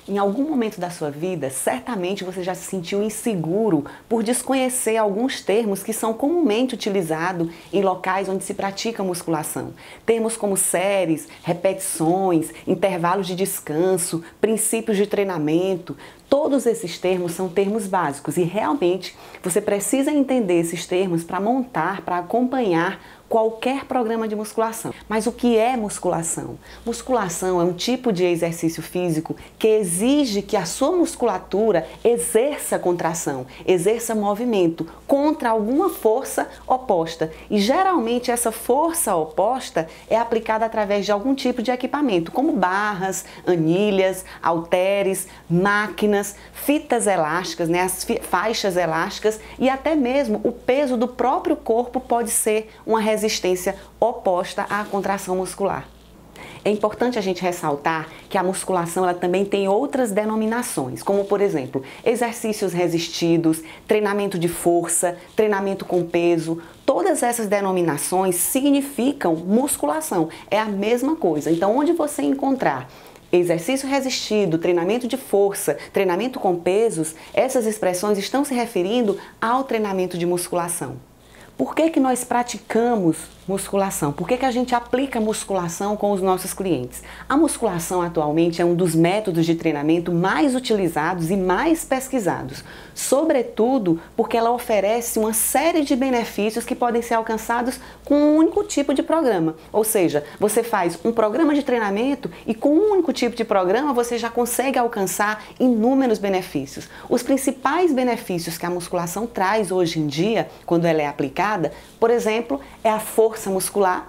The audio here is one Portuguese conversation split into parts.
Em algum momento da sua vida, certamente você já se sentiu inseguro por desconhecer alguns termos que são comumente utilizados em locais onde se pratica musculação. Termos como séries, repetições, intervalos de descanso, princípios de treinamento. Todos esses termos são termos básicos e realmente você precisa entender esses termos para montar, para acompanhar qualquer programa de musculação. Mas o que é musculação? Musculação é um tipo de exercício físico que exige que a sua musculatura exerça contração, exerça movimento contra alguma força oposta. E geralmente essa força oposta é aplicada através de algum tipo de equipamento, como barras, anilhas, halteres, máquinas, fitas elásticas, as faixas elásticas e até mesmo o peso do próprio corpo pode ser uma resistência oposta à contração muscular. É importante a gente ressaltar que a musculação ela também tem outras denominações, como por exemplo, exercícios resistidos, treinamento de força, treinamento com peso. Todas essas denominações significam musculação, é a mesma coisa. Então, onde você encontrar exercício resistido, treinamento de força, treinamento com pesos, essas expressões estão se referindo ao treinamento de musculação. Por que nós praticamos musculação? Por que a gente aplica musculação com os nossos clientes? A musculação atualmente é um dos métodos de treinamento mais utilizados e mais pesquisados, sobretudo porque ela oferece uma série de benefícios que podem ser alcançados com um único tipo de programa. Ou seja, você faz um programa de treinamento e com um único tipo de programa você já consegue alcançar inúmeros benefícios. Os principais benefícios que a musculação traz hoje em dia, quando ela é aplicada, por exemplo, é a força muscular,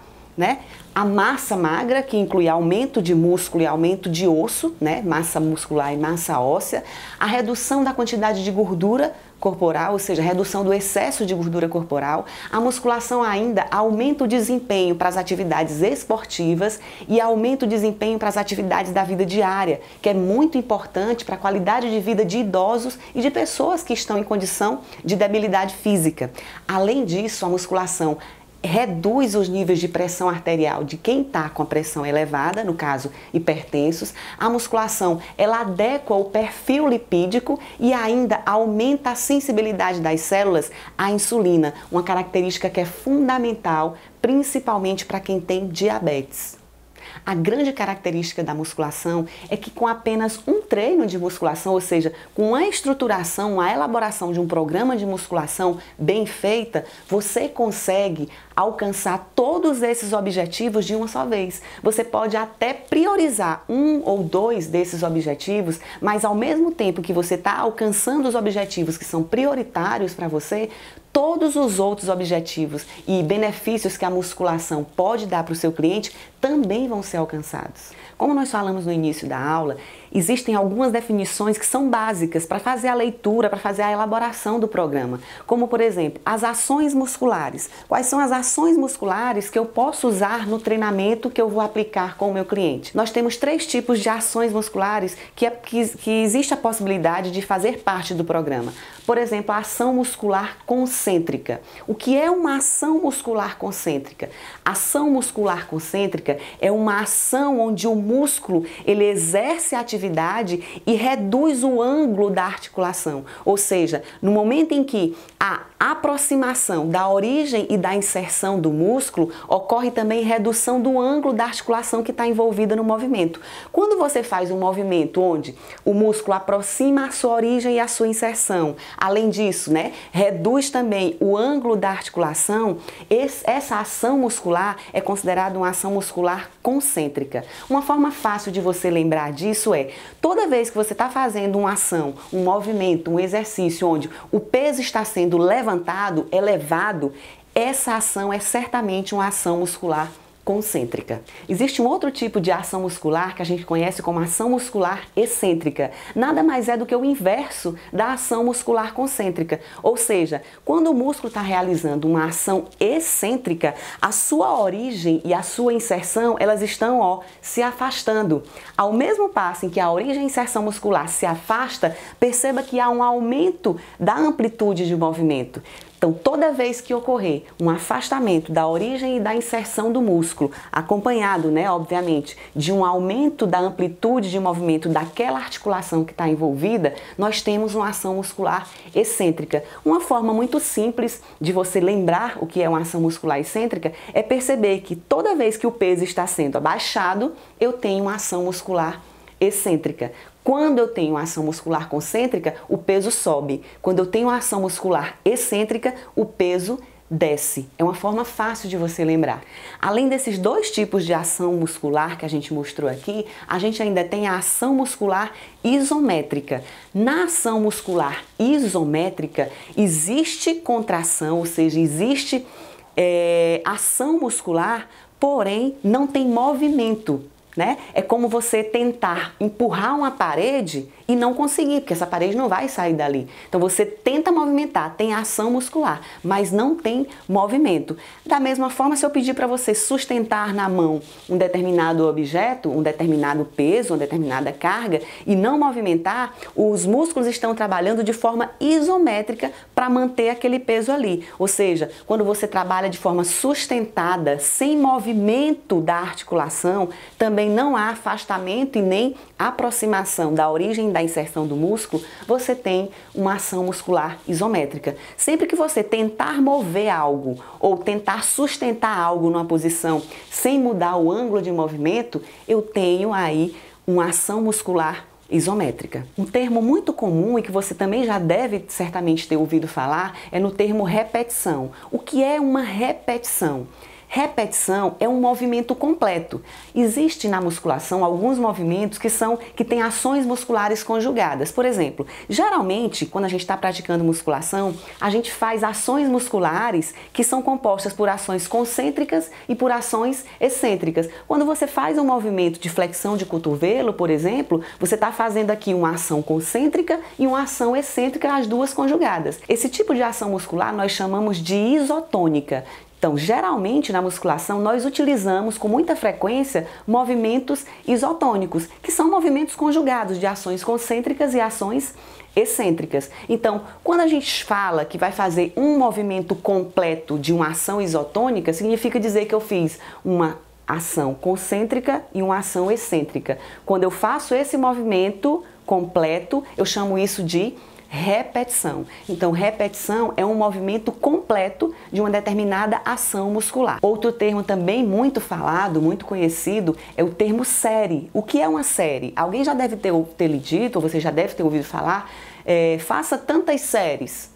a massa magra, que inclui aumento de músculo e aumento de osso, massa muscular e massa óssea, a redução da quantidade de gordura corporal, ou seja, redução do excesso de gordura corporal. A musculação ainda aumenta o desempenho para as atividades esportivas e aumenta o desempenho para as atividades da vida diária, que é muito importante para a qualidade de vida de idosos e de pessoas que estão em condição de debilidade física. Além disso, a musculação reduz os níveis de pressão arterial de quem está com a pressão elevada, no caso hipertensos. A musculação ela adequa o perfil lipídico e ainda aumenta a sensibilidade das células à insulina, uma característica que é fundamental, principalmente para quem tem diabetes. A grande característica da musculação é que com apenas um treino de musculação, ou seja, com a estruturação, a elaboração de um programa de musculação bem feita, você consegue alcançar todos esses objetivos de uma só vez. Você pode até priorizar um ou dois desses objetivos, mas ao mesmo tempo que você está alcançando os objetivos que são prioritários para você, todos os outros objetivos e benefícios que a musculação pode dar para o seu cliente também vão ser alcançados. Como nós falamos no início da aula, existem algumas definições que são básicas para fazer a leitura, para fazer a elaboração do programa, como por exemplo, as ações musculares. Quais são as ações musculares que eu posso usar no treinamento que eu vou aplicar com o meu cliente? Nós temos 3 tipos de ações musculares que existe a possibilidade de fazer parte do programa. Por exemplo, a ação muscular concêntrica. O que é uma ação muscular concêntrica? Ação muscular concêntrica é uma ação onde o músculo ele exerce a atividade e reduz o ângulo da articulação. Ou seja, no momento em que a aproximação da origem e da inserção do músculo, ocorre também redução do ângulo da articulação que está envolvida no movimento. Quando você faz um movimento onde o músculo aproxima a sua origem e a sua inserção, além disso, reduz também o ângulo da articulação, essa ação muscular é considerada uma ação muscular concêntrica. Uma forma fácil de você lembrar disso é, toda vez que você está fazendo uma ação, um movimento, um exercício onde o peso está sendo levantado, elevado, essa ação é certamente uma ação muscular concêntrica. Existe um outro tipo de ação muscular que a gente conhece como ação muscular excêntrica. Nada mais é do que o inverso da ação muscular concêntrica. Ou seja, quando o músculo está realizando uma ação excêntrica, a sua origem e a sua inserção, elas estão se afastando. Ao mesmo passo em que a origem e inserção muscular se afasta, perceba que há um aumento da amplitude de movimento. Então, toda vez que ocorrer um afastamento da origem e da inserção do músculo, acompanhado, obviamente, de um aumento da amplitude de movimento daquela articulação que está envolvida, nós temos uma ação muscular excêntrica. Uma forma muito simples de você lembrar o que é uma ação muscular excêntrica é perceber que toda vez que o peso está sendo abaixado, eu tenho uma ação muscular excêntrica. Quando eu tenho ação muscular concêntrica, o peso sobe. Quando eu tenho ação muscular excêntrica, o peso desce. É uma forma fácil de você lembrar. Além desses dois tipos de ação muscular que a gente mostrou aqui, a gente ainda tem a ação muscular isométrica. Na ação muscular isométrica, existe contração, ou seja, existe ação muscular, porém não tem movimento. É como você tentar empurrar uma parede e não conseguir, porque essa parede não vai sair dali. Então você tenta movimentar, tem ação muscular, mas não tem movimento. Da mesma forma, se eu pedir para você sustentar na mão um determinado objeto, um determinado peso, uma determinada carga e não movimentar, os músculos estão trabalhando de forma isométrica para manter aquele peso ali. Ou seja, quando você trabalha de forma sustentada, sem movimento da articulação, também não há afastamento e nem aproximação da origem da inserção do músculo, você tem uma ação muscular isométrica. Sempre que você tentar mover algo ou tentar sustentar algo numa posição sem mudar o ângulo de movimento, eu tenho aí uma ação muscular isométrica. Um termo muito comum e que você também já deve certamente ter ouvido falar é no termo repetição. O que é uma repetição? Repetição é um movimento completo. Existe na musculação alguns movimentos que têm ações musculares conjugadas. Por exemplo, geralmente, quando a gente está praticando musculação, a gente faz ações musculares que são compostas por ações concêntricas e por ações excêntricas. Quando você faz um movimento de flexão de cotovelo, por exemplo, você está fazendo aqui uma ação concêntrica e uma ação excêntrica, as duas conjugadas. Esse tipo de ação muscular nós chamamos de isotônica. Então, geralmente na musculação nós utilizamos com muita frequência movimentos isotônicos, que são movimentos conjugados de ações concêntricas e ações excêntricas. Então, quando a gente fala que vai fazer um movimento completo de uma ação isotônica, significa dizer que eu fiz uma ação concêntrica e uma ação excêntrica. Quando eu faço esse movimento completo, eu chamo isso de repetição. Então, repetição é um movimento completo de uma determinada ação muscular. Outro termo também muito falado, muito conhecido, é o termo série. O que é uma série? Alguém já deve ter lhe dito, ou você já deve ter ouvido falar, faça tantas séries,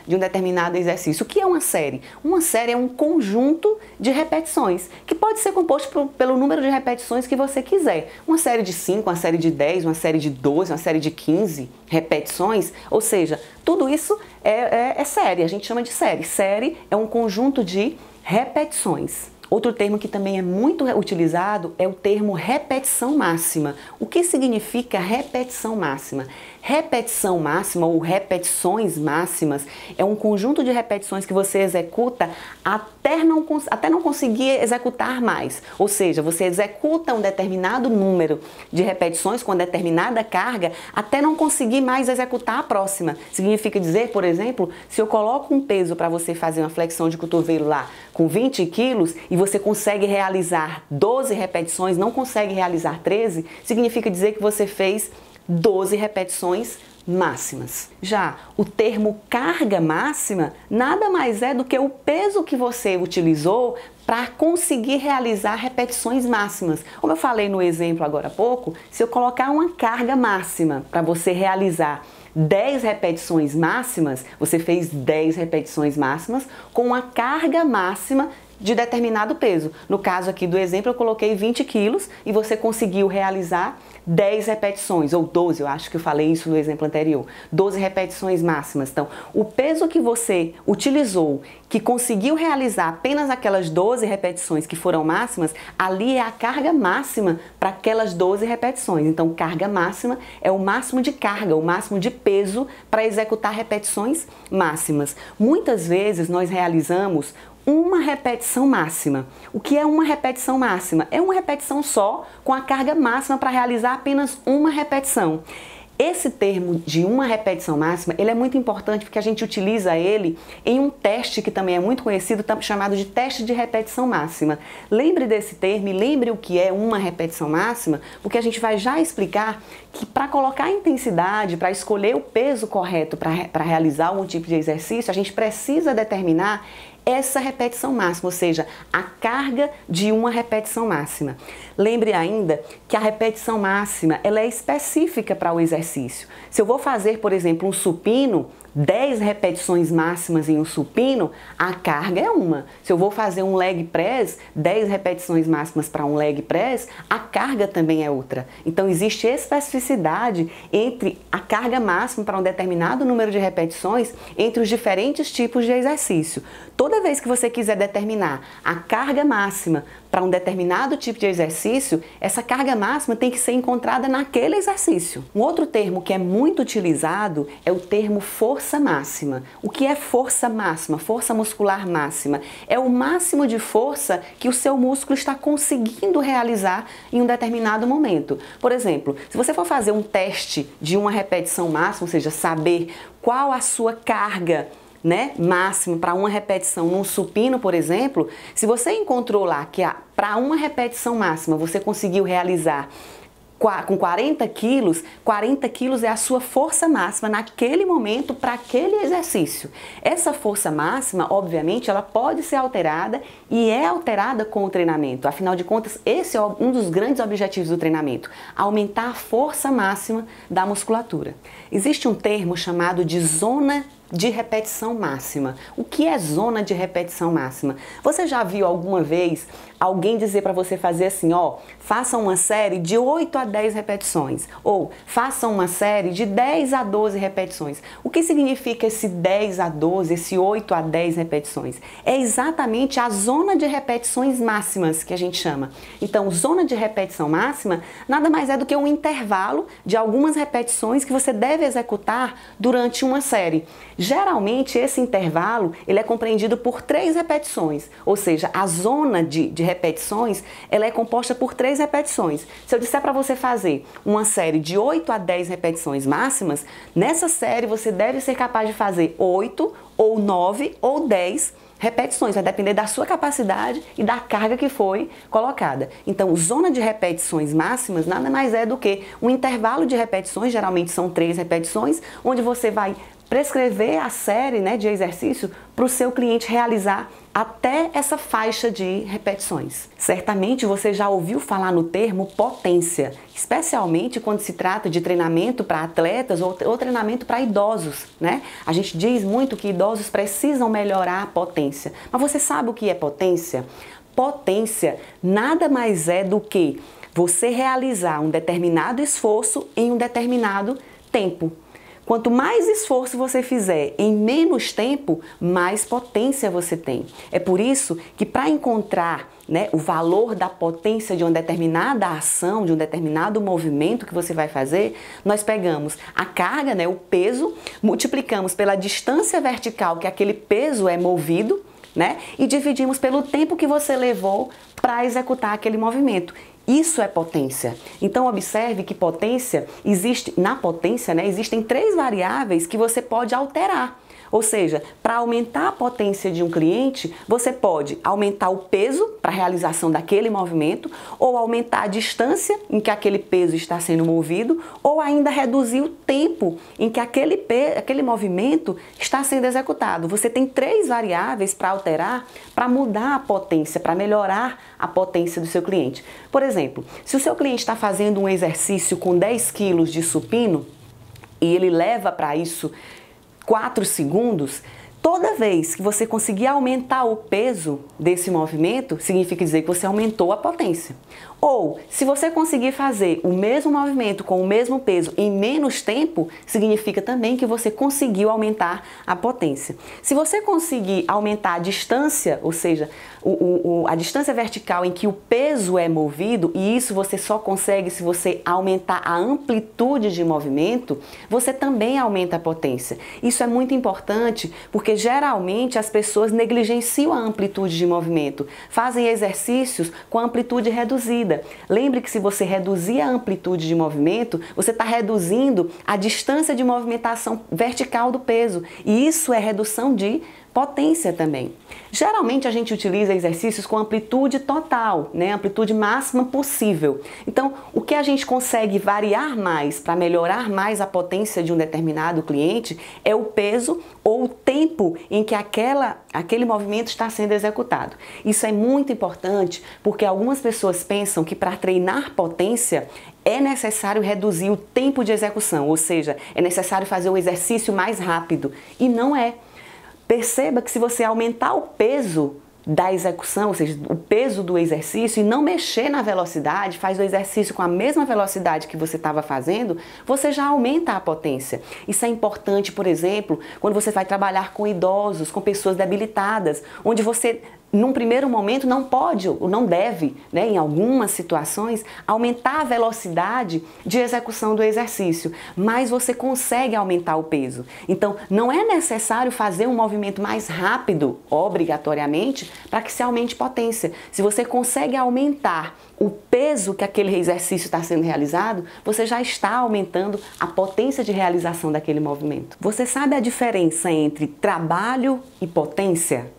de um determinado exercício. O que é uma série? Uma série é um conjunto de repetições, que pode ser composto pelo número de repetições que você quiser. Uma série de 5, uma série de 10, uma série de 12, uma série de 15 repetições, ou seja, tudo isso é série, a gente chama de série. Série é um conjunto de repetições. Outro termo que também é muito utilizado é o termo repetição máxima. O que significa repetição máxima? Repetição máxima ou repetições máximas é um conjunto de repetições que você executa até não conseguir executar mais. Ou seja, você executa um determinado número de repetições com determinada carga até não conseguir mais executar a próxima. Significa dizer, por exemplo, se eu coloco um peso para você fazer uma flexão de cotovelo lá com 20 quilos e você consegue realizar 12 repetições, não consegue realizar 13, significa dizer que você fez 12 repetições máximas. Já o termo carga máxima nada mais é do que o peso que você utilizou para conseguir realizar repetições máximas. Como eu falei no exemplo agora há pouco, se eu colocar uma carga máxima para você realizar 10 repetições máximas, você fez 10 repetições máximas com uma carga máxima de determinado peso. No caso aqui do exemplo, eu coloquei 20 quilos e você conseguiu realizar 10 repetições, ou 12, eu acho que eu falei isso no exemplo anterior, 12 repetições máximas. Então, o peso que você utilizou, que conseguiu realizar apenas aquelas 12 repetições que foram máximas, ali é a carga máxima para aquelas 12 repetições. Então, carga máxima é o máximo de carga, o máximo de peso para executar repetições máximas. Muitas vezes nós realizamos uma repetição máxima. O que é uma repetição máxima? É uma repetição só com a carga máxima para realizar apenas uma repetição. Esse termo de uma repetição máxima, ele é muito importante porque a gente utiliza ele em um teste que também é muito conhecido, chamado de teste de repetição máxima. Lembre desse termo e lembre o que é uma repetição máxima, porque a gente vai já explicar que para colocar a intensidade, para escolher o peso correto para realizar algum tipo de exercício, a gente precisa determinar essa repetição máxima, ou seja, a carga de uma repetição máxima. Lembre ainda que a repetição máxima ela é específica para o exercício. Se eu vou fazer, por exemplo, um supino, 10 repetições máximas em um supino, a carga é uma. Se eu vou fazer um leg press, 10 repetições máximas para um leg press, a carga também é outra. Então existe especificidade entre a carga máxima para um determinado número de repetições entre os diferentes tipos de exercício. Toda vez que você quiser determinar a carga máxima para um determinado tipo de exercício, essa carga máxima tem que ser encontrada naquele exercício. Um outro termo que é muito utilizado é o termo força máxima. O que é força máxima? Força muscular máxima. É o máximo de força que o seu músculo está conseguindo realizar em um determinado momento. Por exemplo, se você for fazer um teste de uma repetição máxima, ou seja, saber qual a sua carga máximo para uma repetição num supino, por exemplo, se você encontrou lá que para uma repetição máxima você conseguiu realizar com 40 quilos, 40 quilos é a sua força máxima naquele momento para aquele exercício. Essa força máxima, obviamente, ela pode ser alterada e é alterada com o treinamento. Afinal de contas, esse é um dos grandes objetivos do treinamento, aumentar a força máxima da musculatura. Existe um termo chamado de zona de repetição máxima. O que é zona de repetição máxima? Você já viu alguma vez alguém dizer para você fazer assim, ó, faça uma série de 8 a 10 repetições, ou faça uma série de 10 a 12 repetições. O que significa esse 10 a 12, esse 8 a 10 repetições? É exatamente a zona de repetições máximas que a gente chama. Então, zona de repetição máxima nada mais é do que um intervalo de algumas repetições que você deve executar durante uma série. Geralmente, esse intervalo ele é compreendido por 3 repetições, ou seja, a zona de repetições ela é composta por 3 repetições. Se eu disser para você fazer uma série de 8 a 10 repetições máximas, nessa série você deve ser capaz de fazer 8 ou 9 ou 10 repetições, vai depender da sua capacidade e da carga que foi colocada. Então, zona de repetições máximas nada mais é do que um intervalo de repetições, geralmente são 3 repetições, onde você vai prescrever a série de exercício para o seu cliente realizar até essa faixa de repetições. Certamente você já ouviu falar no termo potência, especialmente quando se trata de treinamento para atletas ou treinamento para idosos, A gente diz muito que idosos precisam melhorar a potência. Mas você sabe o que é potência? Potência nada mais é do que você realizar um determinado esforço em um determinado tempo. Quanto mais esforço você fizer em menos tempo, mais potência você tem. É por isso que para encontrar o valor da potência de uma determinada ação, de um determinado movimento que você vai fazer, nós pegamos a carga, o peso, multiplicamos pela distância vertical que aquele peso é movido, e dividimos pelo tempo que você levou para executar aquele movimento. Isso é potência. Então observe que na potência, existem 3 variáveis que você pode alterar. Ou seja, para aumentar a potência de um cliente, você pode aumentar o peso para a realização daquele movimento, ou aumentar a distância em que aquele peso está sendo movido, ou ainda reduzir o tempo em que aquele movimento está sendo executado. Você tem 3 variáveis para alterar, para mudar a potência, para melhorar a potência do seu cliente. Por exemplo, se o seu cliente está fazendo um exercício com 10 quilos de supino e ele leva para isso 4 segundos, toda vez que você conseguir aumentar o peso desse movimento, significa dizer que você aumentou a potência. Ou, se você conseguir fazer o mesmo movimento com o mesmo peso em menos tempo, significa também que você conseguiu aumentar a potência. Se você conseguir aumentar a distância, ou seja, a distância vertical em que o peso é movido, e isso você só consegue se você aumentar a amplitude de movimento, você também aumenta a potência. Isso é muito importante porque geralmente as pessoas negligenciam a amplitude de movimento, fazem exercícios com amplitude reduzida. reduzida, lembre que se você reduzir a amplitude de movimento, você está reduzindo a distância de movimentação vertical do peso. E isso é redução de potência também. Geralmente a gente utiliza exercícios com amplitude total, né? Amplitude máxima possível. Então, o que a gente consegue variar mais para melhorar mais a potência de um determinado cliente é o peso ou o tempo em que aquele movimento está sendo executado. Isso é muito importante porque algumas pessoas pensam que para treinar potência é necessário reduzir o tempo de execução, ou seja, é necessário fazer o exercício mais rápido. E não é. Perceba que se você aumentar o peso da execução, ou seja, o peso do exercício e não mexer na velocidade, faz o exercício com a mesma velocidade que você estava fazendo, você já aumenta a potência. Isso é importante, por exemplo, quando você vai trabalhar com idosos, com pessoas debilitadas, onde você num primeiro momento não pode ou não deve, né, em algumas situações, aumentar a velocidade de execução do exercício, mas você consegue aumentar o peso. Então, não é necessário fazer um movimento mais rápido, obrigatoriamente, para que se aumente potência. Se você consegue aumentar o peso que aquele exercício está sendo realizado, você já está aumentando a potência de realização daquele movimento. Você sabe a diferença entre trabalho e potência?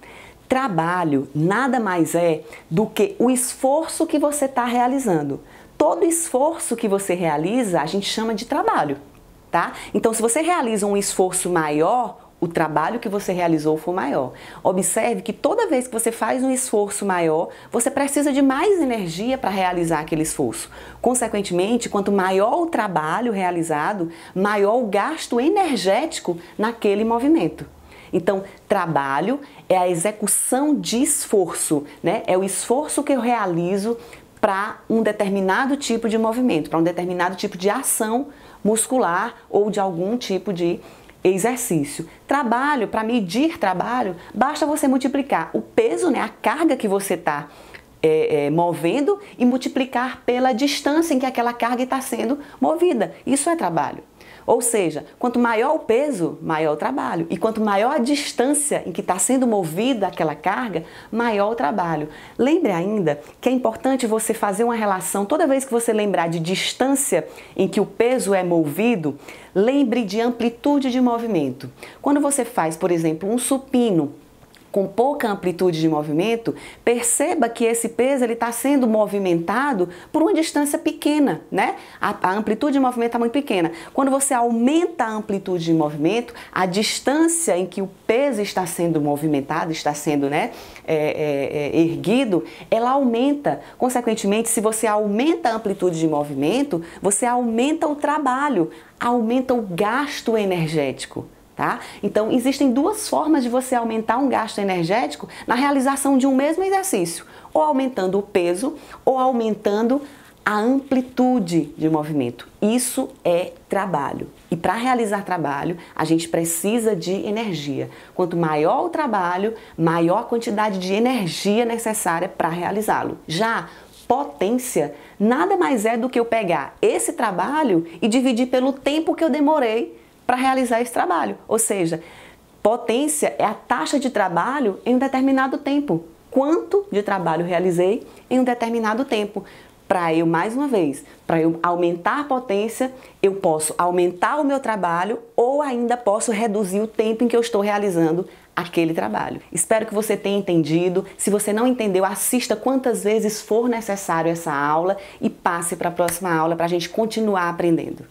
Trabalho nada mais é do que o esforço que você está realizando. Todo esforço que você realiza, a gente chama de trabalho, tá? Então, se você realiza um esforço maior, o trabalho que você realizou for maior. Observe que toda vez que você faz um esforço maior, você precisa de mais energia para realizar aquele esforço. Consequentemente, quanto maior o trabalho realizado, maior o gasto energético naquele movimento. Então, trabalho é a execução de esforço, né? É o esforço que eu realizo para um determinado tipo de movimento, para um determinado tipo de ação muscular ou de algum tipo de exercício. Trabalho, para medir trabalho, basta você multiplicar o peso, né? A carga que você está movendo e multiplicar pela distância em que aquela carga está sendo movida. Isso é trabalho. Ou seja, quanto maior o peso, maior o trabalho. E quanto maior a distância em que está sendo movida aquela carga, maior o trabalho. Lembre ainda que é importante você fazer uma relação, toda vez que você lembrar de distância em que o peso é movido, lembre de amplitude de movimento. Quando você faz, por exemplo, um supino com pouca amplitude de movimento, perceba que esse peso está sendo movimentado por uma distância pequena, né? A amplitude de movimento está muito pequena. Quando você aumenta a amplitude de movimento, a distância em que o peso está sendo movimentado, está sendo, né, erguido, ela aumenta. Consequentemente, se você aumenta a amplitude de movimento, você aumenta o trabalho, aumenta o gasto energético. Tá? Então, existem duas formas de você aumentar um gasto energético na realização de um mesmo exercício, ou aumentando o peso, ou aumentando a amplitude de movimento. Isso é trabalho. E para realizar trabalho, a gente precisa de energia. Quanto maior o trabalho, maior a quantidade de energia necessária para realizá-lo. Já potência nada mais é do que eu pegar esse trabalho e dividir pelo tempo que eu demorei para realizar esse trabalho. Ou seja, potência é a taxa de trabalho em um determinado tempo. Quanto de trabalho realizei em um determinado tempo. Para eu, mais uma vez, para eu aumentar a potência, eu posso aumentar o meu trabalho ou ainda posso reduzir o tempo em que eu estou realizando aquele trabalho. Espero que você tenha entendido. Se você não entendeu, assista quantas vezes for necessário essa aula e passe para a próxima aula para a gente continuar aprendendo.